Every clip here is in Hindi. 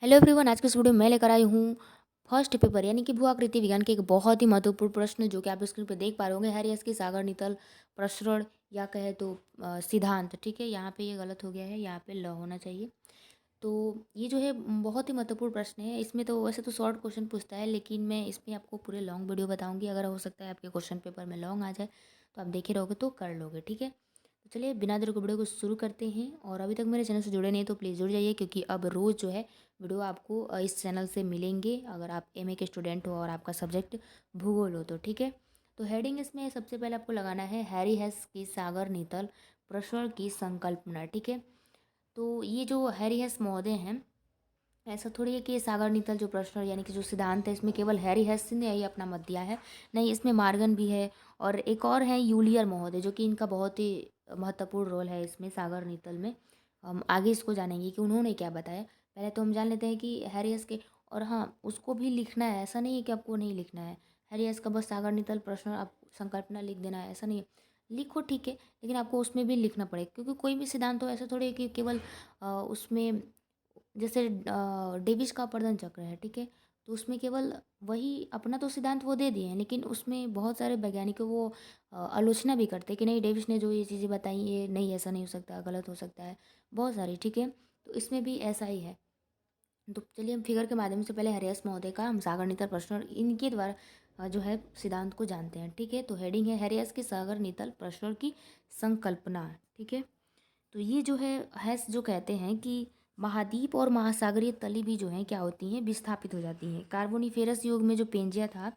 हेलो एवरीवन, आज के इस वीडियो में मैं लेकर आई हूँ फर्स्ट पेपर यानी कि भू आकृति विज्ञान के एक बहुत ही महत्वपूर्ण प्रश्न जो कि आप स्क्रीन पर देख पा रहे होंगे। हैरियस की सागर नितल प्रसरण या कहे तो सिद्धांत। ठीक है, यहाँ पे ये गलत हो गया है, यहाँ पे ल होना चाहिए। तो ये जो है बहुत ही महत्वपूर्ण प्रश्न है। इसमें तो वैसे तो शॉर्ट क्वेश्चन पूछता है, लेकिन मैं इसमें आपको पूरे लॉन्ग वीडियो बताऊंगी। अगर हो सकता है आपके क्वेश्चन पेपर में लॉन्ग आ जाए तो आप देखे रहोगे तो कर लोगे। ठीक है, तो चलिए बिना देर को वीडियो को शुरू करते हैं। और अभी तक मेरे चैनल से जुड़े नहीं तो प्लीज़ जुड़ जाइए, क्योंकि अब रोज़ जो है वीडियो आपको इस चैनल से मिलेंगे अगर आप एमए के स्टूडेंट हो और आपका सब्जेक्ट भूगोल हो तो। ठीक है, तो हेडिंग इसमें सबसे पहले आपको लगाना है हैरी हेस की सागर नीतल प्रसरण की संकल्पना। ठीक है, तो ये जो हैरी हेस महोदय हैं, ऐसा थोड़ी है कि ये सागर नीतल जो प्रश्न यानी कि जो सिद्धांत है इसमें केवल हैरी हेस ने ही अपना मत दिया है। नहीं, इसमें मार्गन भी है और एक और है यूलियर महोदय, जो कि इनका बहुत ही महत्वपूर्ण रोल है इसमें सागर नीतल में। हम आगे इसको जानेंगे कि उन्होंने क्या बताया। पहले तो हम जान लेते हैं कि हैरी हेस के, और हाँ उसको भी लिखना है, ऐसा नहीं है कि आपको नहीं लिखना है। हैरी हेस का बस सागर नीतल प्रश्न आप संकल्पना लिख देना है, ऐसा नहीं है। लिखो ठीक है, लेकिन आपको उसमें भी लिखना पड़ेगा, क्योंकि कोई भी सिद्धांत हो ऐसा थोड़ी है कि केवल उसमें जैसे डेविस का अपर्दन चक्र है। ठीक है, तो उसमें केवल वही अपना तो सिद्धांत वो दे दिए हैं, लेकिन उसमें बहुत सारे वैज्ञानिकों वो आलोचना भी करते हैं कि नहीं, डेविस ने जो ये चीज़ें बताई ये नहीं, ऐसा नहीं हो सकता, गलत हो सकता है, बहुत सारी। ठीक है, तो इसमें भी ऐसा ही है। तो चलिए हम फिगर के माध्यम से पहले हरियास महोदय का हम सागर नीतल प्रश्न इनके द्वारा जो है सिद्धांत को जानते हैं। ठीक है, तो हेडिंग है हरियास की सागर नीतल प्रश्न की संकल्पना। ठीक है, तो ये जो है हैस जो कहते हैं कि महाद्वीप और महासागरीय तली भी जो हैं क्या होती हैं, विस्थापित हो जाती हैं। कार्बोनिफेरस युग में जो पेंजिया था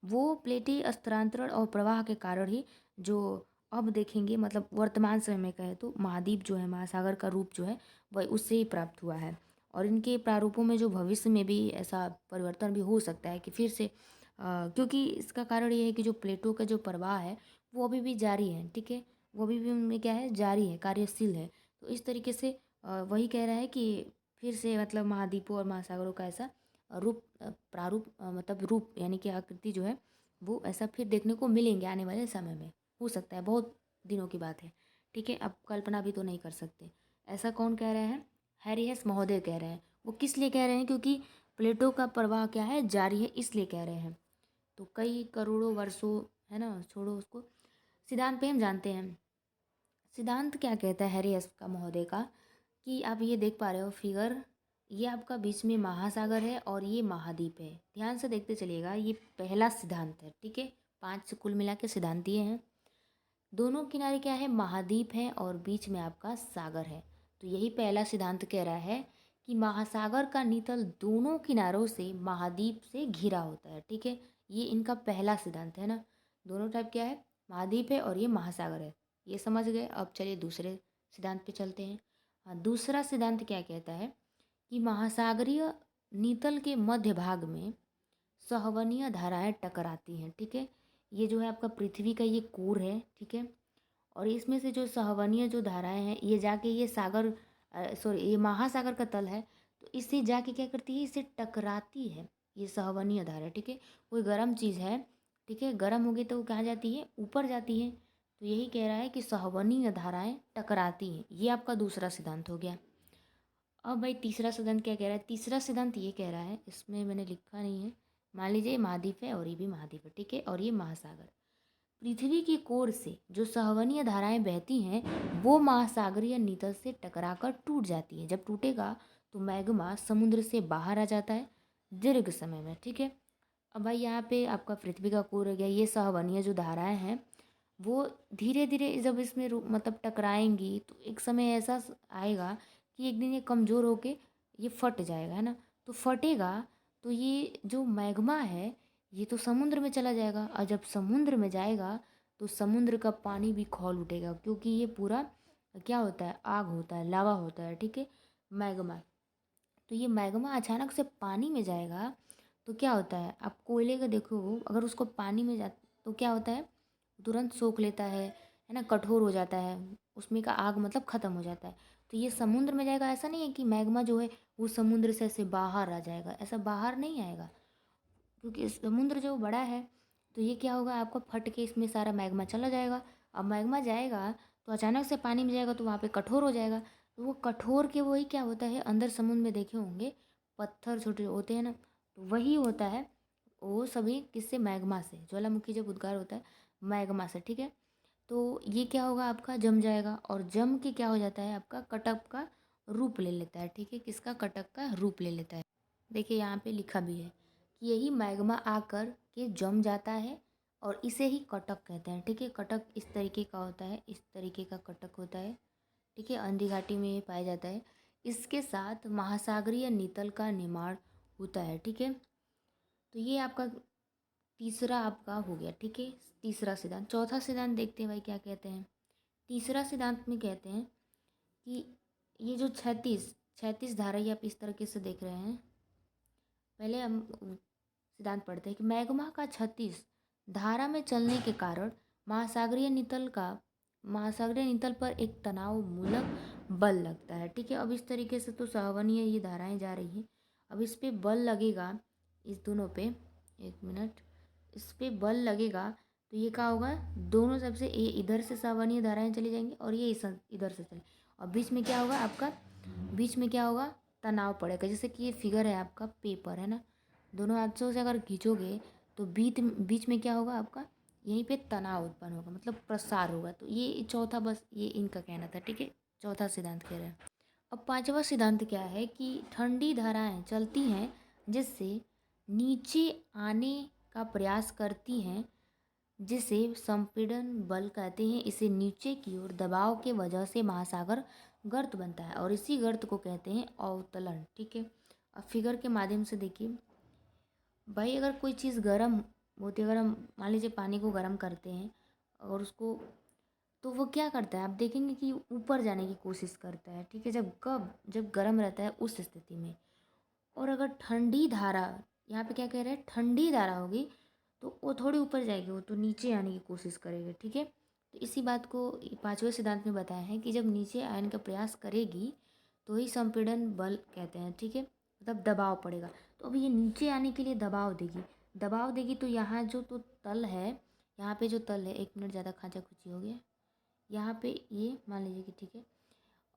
वो प्लेटी स्थानांतरण और प्रवाह के कारण ही, जो अब देखेंगे मतलब वर्तमान समय में कहे तो महाद्वीप जो है, महासागर का रूप जो है वह उससे ही प्राप्त हुआ है। और इनके प्रारूपों में जो भविष्य में भी ऐसा परिवर्तन भी हो सकता है कि फिर से क्योंकि इसका कारण ये है कि जो प्लेटों का जो प्रवाह है वो अभी भी जारी है। ठीक है, वो अभी भी उनमें क्या है, जारी है, कार्यशील है। तो इस तरीके से वही कह रहा है कि फिर से मतलब महाद्वीपों और महासागरों का ऐसा रूप प्रारूप मतलब रूप यानी कि आकृति जो है वो ऐसा फिर देखने को मिलेंगे आने वाले समय में। हो सकता है, बहुत दिनों की बात है। ठीक है, अब कल्पना भी तो नहीं कर सकते। ऐसा कौन कह रहे हैं, हैरी हेस महोदय कह रहे हैं। वो किस लिए कह रहे हैं, क्योंकि प्लेटो का प्रवाह क्या है, जारी है, इसलिए कह रहे हैं। तो कई करोड़ों वर्षों, है ना, छोड़ो उसको। सिद्धांत पे हम जानते हैं। सिद्धांत क्या कहता है हैरी एस का महोदय का, कि आप ये देख पा रहे हो फिगर, ये आपका बीच में महासागर है और ये महाद्वीप है। ध्यान से देखते चलिएगा, ये पहला सिद्धांत है। ठीक है, 5 से कुल मिला के सिद्धांत दिए हैं। दोनों किनारे क्या है, महाद्वीप है और बीच में आपका सागर है। तो यही पहला सिद्धांत कह रहा है कि महासागर का नितल दोनों किनारों से महाद्वीप से घिरा होता है। ठीक है, ये इनका पहला सिद्धांत है ना। दोनों टाइप क्या है, महाद्वीप है और ये महासागर है, ये समझ गए। अब चलिए दूसरे सिद्धांत पे चलते हैं। हाँ, दूसरा सिद्धांत क्या कहता है कि महासागरीय नितल के मध्य भाग में सहवनीय धाराएं टकराती हैं। ठीक है, ये जो है आपका पृथ्वी का ये कोर है। ठीक है, और इसमें से जो सहवनीय जो धाराएं हैं ये जाके ये सागर सॉरी ये महासागर का तल है, तो इससे जाके क्या करती है, इससे टकराती है ये सहवनीय धारा। ठीक है, कोई गर्म चीज़ है, ठीक है, गर्म होगी तो वो कहाँ जाती है, ऊपर जाती है। तो यही कह रहा है कि सहवनीय धाराएं टकराती हैं। ये आपका दूसरा सिद्धांत हो गया। अब भाई तीसरा सिद्धांत क्या कह रहा है, तीसरा सिद्धांत ये कह रहा है, इसमें मैंने लिखा नहीं है। मान लीजिए महाद्वीप है और ये भी महाद्वीप है। ठीक है, और ये महासागर। पृथ्वी की कोर से जो सहवनीय धाराएं बहती हैं वो महासागरीय नितल से टकराकर टूट जाती है। जब टूटेगा तो मैग्मा समुद्र से बाहर आ जाता है दीर्घ समय में। ठीक है, अब भाई यहाँ पे आपका पृथ्वी का कोर हो गया, ये सहवनीय जो धाराएं हैं वो धीरे धीरे जब इसमें मतलब टकराएंगी तो एक समय ऐसा आएगा कि एक दिन ये कमज़ोर होके ये फट जाएगा, है ना। तो फटेगा तो ये जो मैग्मा है ये तो समुद्र में चला जाएगा, और जब समुद्र में जाएगा तो समुद्र का पानी भी खौल उठेगा, क्योंकि ये पूरा क्या होता है, आग होता है, लावा होता है। ठीक है, मैग्मा। तो ये मैग्मा अचानक से पानी में जाएगा तो क्या होता है, आप कोयले का देखो, अगर उसको पानी में जा तो क्या होता है, तुरंत सोख लेता है ना, कठोर हो जाता है, उसमें का आग मतलब ख़त्म हो जाता है। तो ये समुद्र में जाएगा, ऐसा नहीं है कि मैग्मा जो है वो समुद्र से ऐसे बाहर आ जाएगा, ऐसा बाहर नहीं आएगा, क्योंकि समुद्र जो बड़ा है। तो ये क्या होगा, आपका फट के इसमें सारा मैग्मा चला जाएगा। अब मैग्मा जाएगा तो अचानक से पानी में जाएगा तो वहाँ पे कठोर हो जाएगा। तो वो कठोर के वही क्या होता है, अंदर समुद्र में देखे होंगे पत्थर छोटे होते हैं ना, तो वही होता है, वो सभी किससे, मैग्मा से। ज्वालामुखी जब उद्गार होता है मैग्मा से, ठीक है। तो ये क्या होगा, आपका जम जाएगा, और जम के क्या हो जाता है, आपका कटक का रूप ले लेता है, ठीक है। किसका, कटक का रूप ले लेता है। देखिए यहाँ पे लिखा भी है कि यही मैग्मा आकर के जम जाता है और इसे ही कटक कहते हैं, ठीक है। कटक इस तरीके का होता है, इस तरीके का कटक होता है, ठीक है। अंधी घाटी में ये पाया जाता है। इसके साथ महासागरीय नितल का निर्माण होता है, ठीक है। तो ये आपका तीसरा आपका हो गया, ठीक है, तीसरा सिद्धांत। चौथा सिद्धांत देखते हैं भाई क्या कहते हैं। तीसरा सिद्धांत में कहते हैं कि ये जो 36 धारा ये आप इस तरीके से देख रहे हैं। पहले हम सिद्धांत पढ़ते हैं कि मैग्मा का 36 धारा में चलने के कारण महासागरीय नितल पर एक तनाव मूलक बल लगता है, ठीक है। अब इस तरीके से तो सहवनीय ये धाराएं जा रही हैं। अब इस पे बल लगेगा, इस दोनों पे, एक मिनट, इस पे बल लगेगा तो ये क्या होगा, दोनों तरफ से ये इधर से सहवनीय धाराएं चली जाएंगी और ये इधर से चले, और बीच में क्या होगा आपका, बीच में क्या होगा, तनाव पड़ेगा। जैसे कि ये फिगर है आपका, पेपर है ना, दोनों हाथों से अगर खींचोगे तो बीच बीच में क्या होगा आपका, यहीं पे तनाव उत्पन्न होगा, मतलब प्रसार होगा। तो ये चौथा, बस ये इनका कहना था, ठीक है। चौथा सिद्धांत कह रहे हैं। अब पांचवा सिद्धांत क्या है कि ठंडी धाराएं चलती हैं जिससे नीचे आने का प्रयास करती हैं, जिसे संपीड़न बल कहते हैं। इसे नीचे की ओर दबाव के वजह से महासागर गर्त बनता है और इसी गर्त को कहते हैं अवतलन, ठीक है। अब फिगर के माध्यम से देखिए भाई, अगर कोई चीज़ गर्म होती है, अगर हम मान लीजिए पानी को गर्म करते हैं और उसको, तो वो क्या करता है, आप देखेंगे कि ऊपर जाने की कोशिश करता है, ठीक है। जब गर्म रहता है उस स्थिति में। और अगर ठंडी धारा, यहाँ पे क्या कह रहे हैं, ठंडी धारा होगी तो वो थोड़ी ऊपर जाएगी, वो तो नीचे आने की कोशिश करेगी, ठीक है। तो इसी बात को पांचवें सिद्धांत में बताया है कि जब नीचे आने का प्रयास करेगी तो ही संपीड़न बल कहते हैं, ठीक है, मतलब दबाव पड़ेगा। तो अब ये नीचे आने के लिए दबाव देगी तो यहाँ जो तो तल है, यहाँ पे जो तल है, एक मिनट ज़्यादा खाँचा खुची हो गया, यहाँ पे ये मान लीजिए कि ठीक है।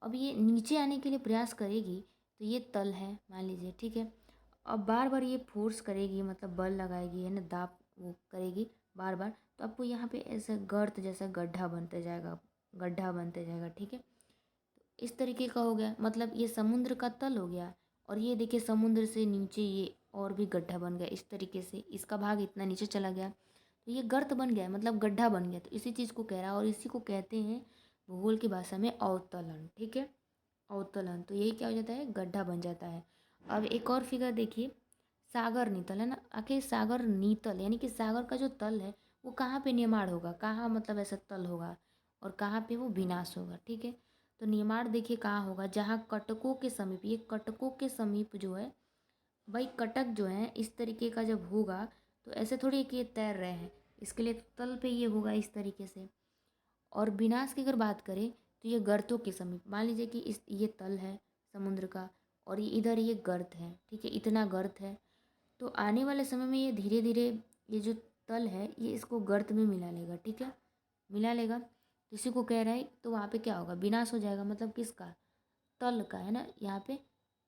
अब ये नीचे आने के लिए प्रयास करेगी तो ये तल है मान लीजिए, ठीक है। अब बार बार ये फोर्स करेगी, मतलब बल लगाएगी, है ना, दाब वो करेगी बार बार, तो आपको यहाँ पे ऐसा गर्त जैसा गड्ढा बनते जाएगा, ठीक है। इस तरीके का हो गया, मतलब ये समुद्र का तल हो गया, और ये देखिए समुद्र से नीचे ये और भी गड्ढा बन गया, इस तरीके से इसका भाग इतना नीचे चला गया तो ये गर्त बन गया, मतलब गड्ढा बन गया। तो इसी चीज़ को कह रहा है और इसी को कहते हैं भूगोल की भाषा में अवतलन, ठीक है, अवतलन। तो यही क्या हो जाता है, गड्ढा बन जाता है। अब एक और फिगर देखिए, सागर नीतल है ना, आखिर सागर नीतल यानी कि सागर का जो तल है वो कहाँ पे निर्माण होगा, कहाँ मतलब ऐसा तल होगा और कहाँ पे वो विनाश होगा, ठीक है। तो निर्माण देखिए कहाँ होगा, जहाँ कटकों के समीप, ये कटकों के समीप जो है भाई, कटक जो है इस तरीके का जब होगा तो ऐसे थोड़ी कि ये तैर रहे हैं, इसके लिए तल पे ये होगा इस तरीके से। और विनाश की अगर बात करें तो ये गर्तों के समीप, मान लीजिए कि इस ये तल है समुद्र का और ये इधर ये गर्त है, ठीक है, इतना गर्त है। तो आने वाले समय में ये धीरे धीरे ये जो तल है ये इसको गर्त में मिला लेगा, ठीक है, मिला लेगा। तो इसी को कह रहा है, तो वहाँ पे क्या होगा, विनाश हो जाएगा, मतलब किसका, तल का, है ना। यहाँ पे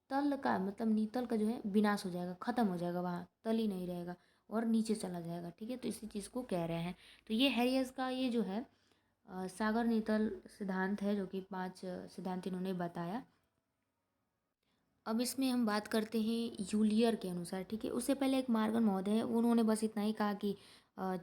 तल का मतलब नीतल का जो है विनाश हो जाएगा, ख़त्म हो जाएगा, वहाँ तल ही नहीं रहेगा और नीचे चला जाएगा, ठीक है। तो इसी चीज़ को कह रहे हैं। तो ये हैरियस का ये जो है सागर नीतल सिद्धांत है, जो कि 5 सिद्धांत इन्होंने बताया। अब इसमें हम बात करते हैं यूलियर के अनुसार, ठीक है। उससे पहले एक मार्गन महोदय है, उन्होंने बस इतना ही कहा कि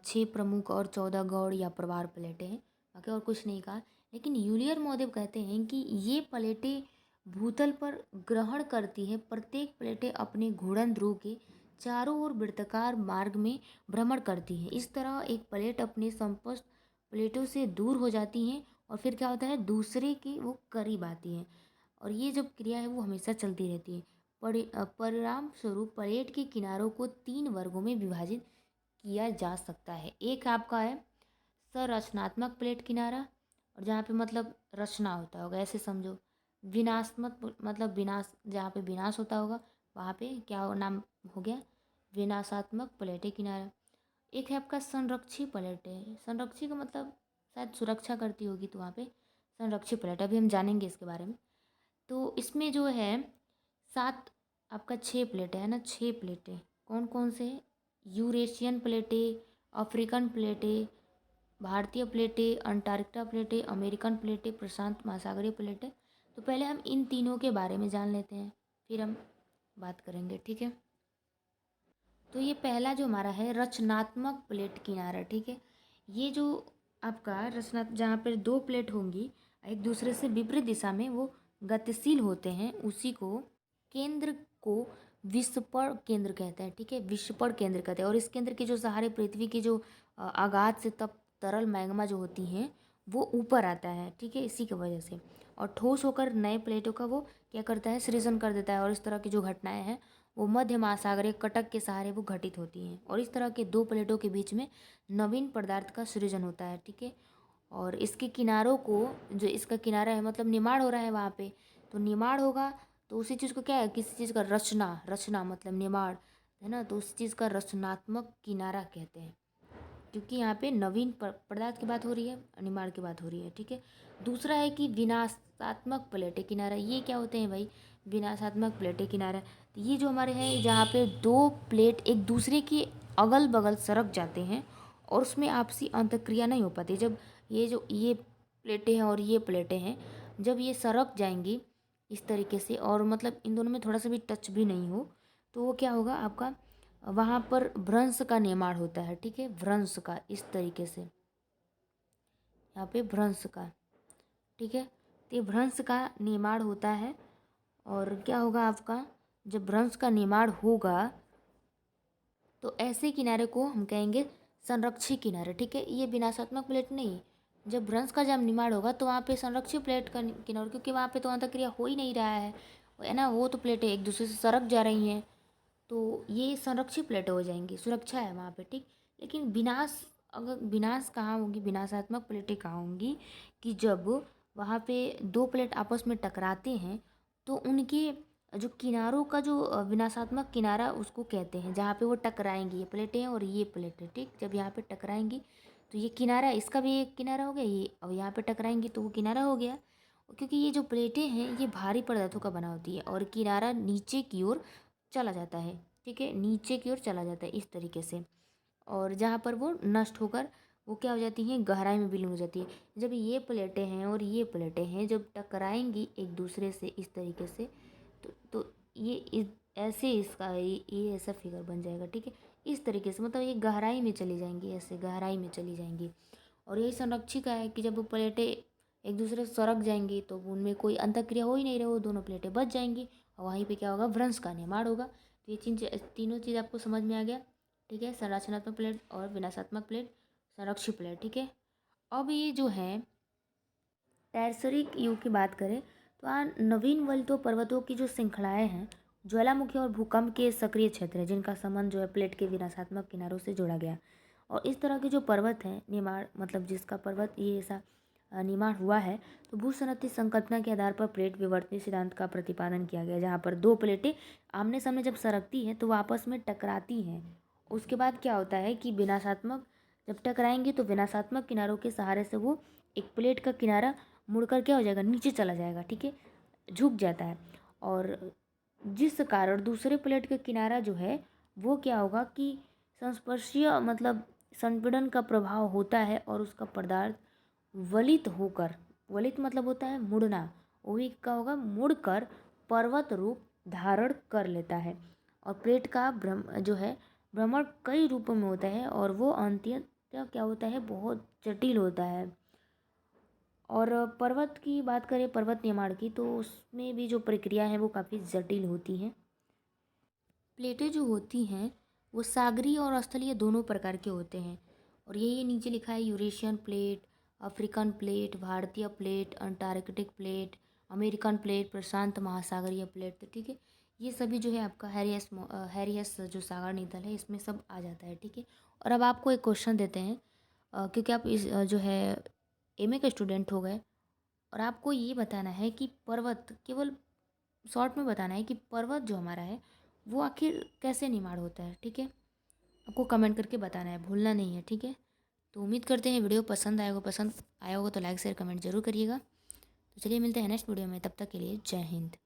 6 प्रमुख और 14 गौड़ या प्रवार प्लेटें हैं, बाकी और कुछ नहीं कहा। लेकिन यूलियर महोदय कहते हैं कि ये प्लेटें भूतल पर ग्रहण करती है, प्रत्येक प्लेटें अपने घूर्णन ध्रुव के चारों ओर वृत्ताकार मार्ग में भ्रमण करती हैं। इस तरह एक प्लेट अपने समपृष्ठ प्लेटों से दूर हो जाती हैं और फिर क्या होता है, दूसरे के वो करीब आती हैं, और ये जब क्रिया है वो हमेशा चलती रहती है। परिणाम स्वरूप प्लेट के किनारों को 3 वर्गों में विभाजित किया जा सकता है। एक आपका है संरचनात्मक प्लेट किनारा, और जहाँ पे मतलब रचना होता होगा, ऐसे समझो। विनाशात्मक मतलब विनाश, जहाँ पे विनाश होता होगा वहाँ पे क्या नाम हो गया, विनाशात्मक प्लेटें किनारा। एक है आपका संरक्षी प्लेट है, संरक्षी का मतलब शायद सुरक्षा करती होगी, तो वहाँ पे संरक्षी प्लेट, अभी हम जानेंगे इसके बारे में। तो इसमें जो है 7 आपका 6 प्लेटें है ना, 6 प्लेटें कौन कौन से हैं? यूरेशियन प्लेटें, अफ्रीकन प्लेटें, भारतीय प्लेटें, अंटार्कटिका प्लेटें, अमेरिकन प्लेटें, प्रशांत महासागरीय प्लेटें। तो पहले हम इन तीनों के बारे में जान लेते हैं, फिर हम बात करेंगे, ठीक है। तो ये पहला जो हमारा है रचनात्मक प्लेट किनारा, ठीक है। ये जो आपका रचना, जहाँ पर दो प्लेट होंगी एक दूसरे से विपरीत दिशा में, वो गतिशील होते हैं, उसी को केंद्र को विस्फोट केंद्र कहते हैं, ठीक है। विस्फोट केंद्र कहते हैं। और इस केंद्र के जो सहारे पृथ्वी की जो आगाध से तप तरल मैग्मा जो होती हैं वो ऊपर आता है, ठीक है, इसी की वजह से। और ठोस होकर नए प्लेटों का वो क्या करता है, सृजन कर देता है। और इस तरह की जो घटनाएं हैं वो मध्य महासागरीय कटक के सहारे वो घटित होती हैं। और इस तरह के दो प्लेटों के बीच में नवीन पदार्थ का सृजन होता है, ठीक है। और इसके किनारों को, जो इसका किनारा है मतलब निर्माण हो रहा है वहाँ पे, तो निर्माण होगा तो उसी चीज़ को क्या है, किसी चीज़ का रचना, रचना मतलब निर्माण है ना, तो उस चीज़ का रचनात्मक किनारा कहते हैं, क्योंकि यहाँ पे नवीन पदार्थ की बात हो रही है, निर्माण की बात हो रही है, ठीक है। दूसरा है कि विनाशात्मक प्लेटें किनारा। ये क्या होते हैं भाई, विनाशात्मक प्लेटें किनारा। तो ये जो हमारे हैं जहाँ पे दो प्लेट एक दूसरे के अगल बगल सरक जाते हैं और उसमें आपसी अंतक्रिया नहीं हो पाती। जब ये प्लेटें हैं और ये प्लेटें हैं, जब ये सरक जाएंगी इस तरीके से, और मतलब इन दोनों में थोड़ा सा भी टच भी नहीं हो, तो वो क्या होगा आपका, वहाँ पर भ्रंश का निर्माण होता है, ठीक है, भ्रंश का, इस तरीके से यहाँ पे भ्रंश का, ठीक है। तो ये भ्रंश का निर्माण होता है। और क्या होगा आपका, जब भ्रंश का निर्माण होगा तो ऐसे किनारे को हम कहेंगे संरक्षी किनारे, ठीक है। ये विनाशात्मक प्लेट नहीं, जब भ्रंश का जब निर्माण होगा तो वहाँ पे संरक्षी प्लेट का किनारा, क्योंकि वहाँ पे तो अंतःक्रिया हो ही नहीं रहा है ना, वो तो प्लेटें एक दूसरे से सरक जा रही हैं, तो ये संरक्षित प्लेटें हो जाएंगी, सुरक्षा है वहाँ पे, ठीक। लेकिन विनाश, अगर विनाश कहाँ होगी, विनाशात्मक प्लेटें कहाँ होंगी, कि जब वहाँ पे दो प्लेट आपस में टकराते हैं तो उनके जो किनारों का जो विनाशात्मक किनारा उसको कहते हैं, जहाँ पे वो टकराएंगी, ये प्लेटें हैं और ये प्लेटें, ठीक। जब यहाँ पे टकराएंगी तो ये किनारा, इसका भी एक किनारा हो गया ये, अब यहाँ पे टकराएंगी तो वो किनारा हो गया। क्योंकि ये जो प्लेटें हैं ये भारी पदार्थों का बना होती है और किनारा नीचे की ओर चला जाता है, ठीक है, नीचे की ओर चला जाता है इस तरीके से। और जहाँ पर वो नष्ट होकर वो क्या हो जाती हैं, गहराई में विलीन हो जाती है। जब ये प्लेटें हैं और ये प्लेटें हैं जब टकराएंगी एक दूसरे से इस तरीके से, तो ये ऐसे इसका ये ऐसा फिगर बन जाएगा, ठीक है, इस तरीके से। मतलब ये गहराई में चली जाएंगी, ऐसे गहराई में चली जाएंगी। और यही संरक्षिका है कि जब वो प्लेटें एक दूसरे से सरक जाएंगी तो उनमें कोई अंतःक्रिया हो ही नहीं रही, वो दोनों प्लेटें बच जाएंगी और वहीं पे क्या होगा, भ्रंश का निर्माण होगा। तो ये तीनों चीज़ आपको समझ में आ गया, ठीक है। संरचनात्मक प्लेट और विनाशात्मक प्लेट, संरक्षित प्लेट, ठीक है। अब ये जो है टैरसरिक युग की बात करें तो नवीन वल्तो पर्वतों की जो श्रृंखलाएं हैं, ज्वालामुखी और भूकंप के सक्रिय क्षेत्र हैं, जिनका संबंध जो है प्लेट के विनाशात्मक किनारों से जोड़ा गया। और इस तरह के जो पर्वत हैं निर्माण, मतलब जिसका पर्वत ये ऐसा निर्माण हुआ है, तो भूसनती संकल्पना के आधार पर प्लेट विवर्तन सिद्धांत का प्रतिपादन किया गया, जहाँ पर दो प्लेटें आमने सामने जब सरकती हैं तो वो आपस में टकराती हैं। उसके बाद क्या होता है कि विनाशात्मक, जब टकराएंगे तो विनाशात्मक किनारों के सहारे से वो एक प्लेट का किनारा मुड़कर क्या हो जाएगा, नीचे चला जाएगा, ठीक है, झुक जाता है। और जिस कारण दूसरे प्लेट का किनारा जो है वो क्या होगा कि संस्पर्शीय मतलब संपीड़न का प्रभाव होता है और उसका पदार्थ वलित होकर, वलित मतलब होता है मुड़ना, वही का होगा मुड़कर पर्वत रूप धारण कर लेता है। और प्लेट का जो है भ्रमण कई रूपों में होता है और वो अंततः क्या होता है, बहुत जटिल होता है। और पर्वत की बात करें, पर्वत निर्माण की, तो उसमें भी जो प्रक्रिया है वो काफ़ी जटिल होती हैं। प्लेटें जो होती हैं वो सागरीय और स्थलीय दोनों प्रकार के होते हैं। और यही नीचे लिखा है, यूरेशियन प्लेट, अफ्रीकन प्लेट, भारतीय plate, Antarctic plate, American plate, प्रशांत महासागरीय प्लेट, तो ठीक है। ये सभी जो है आपका हैरियस जो सागर नितल है इसमें सब आ जाता है, ठीक है। और अब आपको एक क्वेश्चन देते हैं, क्योंकि आप इस जो है एमए के स्टूडेंट हो गए, और आपको ये बताना है कि पर्वत, केवल शॉर्ट में बताना है कि पर्वत जो हमारा है वो आखिर कैसे निर्माण होता है, ठीक है। आपको कमेंट करके बताना है, भूलना नहीं है, ठीक है। तो उम्मीद करते हैं वीडियो पसंद आया होगा तो लाइक शेयर कमेंट जरूर करिएगा। तो चलिए मिलते हैं नेक्स्ट वीडियो में, तब तक के लिए जय हिंद।